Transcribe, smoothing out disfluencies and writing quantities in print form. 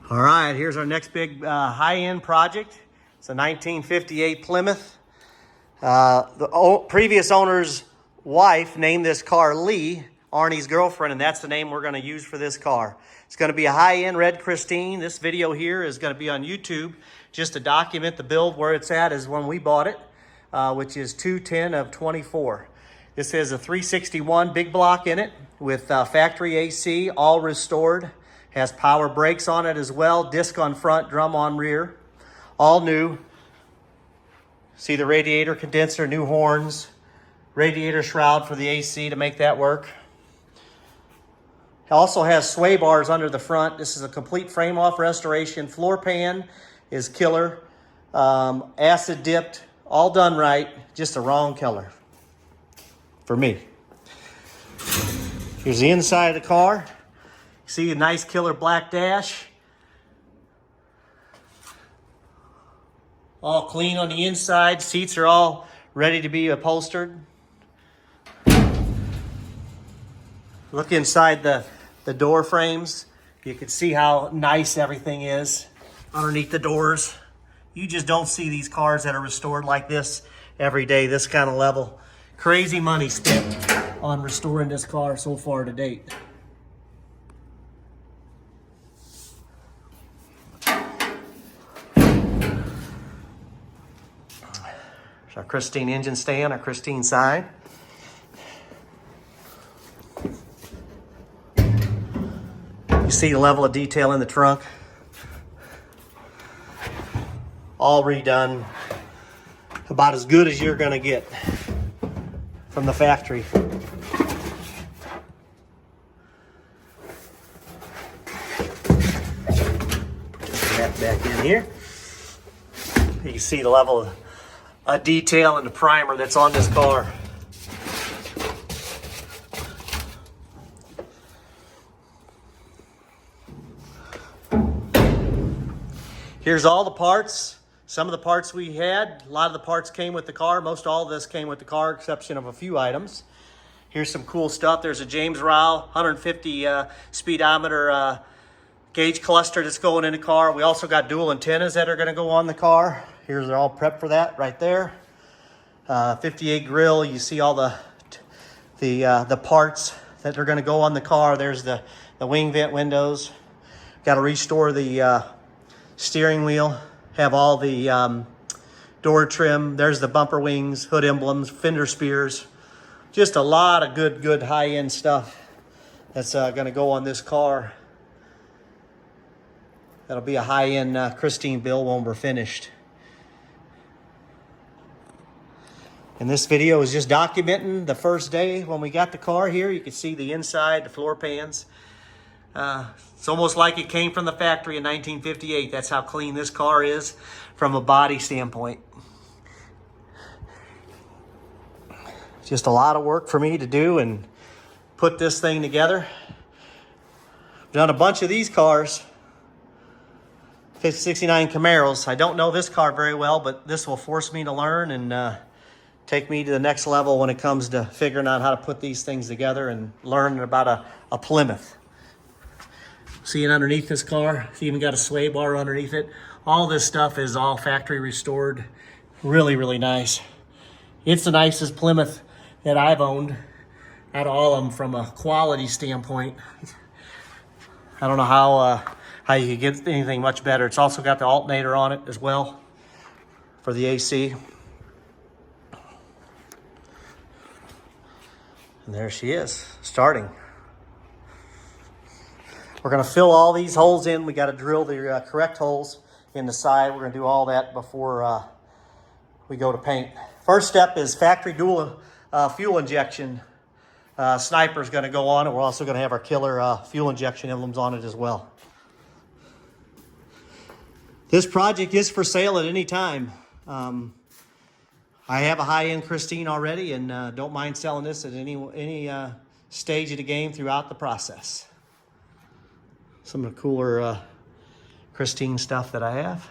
All right, here's our next big high-end project. It's a 1958 Plymouth. The previous owner's wife named this car Lee, Arnie's girlfriend, and that's the name we're going to use for this car. It's going to be a high-end red Christine. This video here is going to be on YouTube just to document the build. Where it's at is when we bought it, which is 2/10 of 24. This is a 361 big block in it with factory AC, all restored. Has power brakes on it as well, disc on front, drum on rear, all new. See the radiator condenser, new horns, radiator shroud for the AC to make that work. It also has sway bars under the front. This is a complete frame off restoration. Floor pan is killer, acid dipped, all done right, just the wrong color for me. Here's the inside of the car. See a nice killer black dash. All clean on the inside. Seats are all ready to be upholstered. Look inside the door frames. You can see how nice everything is underneath the doors. You just don't see these cars that are restored like this every day, this kind of level. Crazy money spent on restoring this car so far to date. Our Christine engine stand, our Christine sign. You see the level of detail in the trunk. All redone. About as good as you're gonna get from the factory. Put that back in here. You can see the level of detail and the primer that's on this car. Here's all the parts. Some of the parts we had, a lot of the parts came with the car. Most all of this came with the car, exception of a few items. Here's some cool stuff. There's a James Rowell 150 speedometer gauge cluster that's going in the car. We also got dual antennas that are going to go on the car. Here's they're all prepped for that right there. 58 grill. You see all the parts that are going to go on the car. There's the wing vent windows. Got to restore the steering wheel. Have all the door trim. There's the bumper wings, hood emblems, fender spears. Just a lot of good high-end stuff that's going to go on this car. That'll be a high-end Christine build when we're finished. And this video is just documenting the first day when we got the car here. You can see the inside, the floor pans. It's almost like it came from the factory in 1958. That's how clean this car is from a body standpoint. Just a lot of work for me to do and put this thing together. I've done a bunch of these cars. 69 Camaros. I don't know this car very well, but this will force me to learn and take me to the next level when it comes to figuring out how to put these things together and learning about a Plymouth. Seeing underneath this car, it's even got a sway bar underneath it. All this stuff is all factory restored. Really nice. It's the nicest Plymouth that I've owned out of all of them from a quality standpoint. I don't know how you could get anything much better. It's also got the alternator on it as well for the AC. And there she is, starting. We're gonna fill all these holes in. We gotta drill the correct holes in the side. We're gonna do all that before we go to paint. First step is factory dual fuel injection. Sniper's gonna go on it. We're also gonna have our killer fuel injection emblems on it as well. This project is for sale at any time. I have a high-end Christine already and don't mind selling this at any stage of the game throughout the process. Some of the cooler Christine stuff that I have.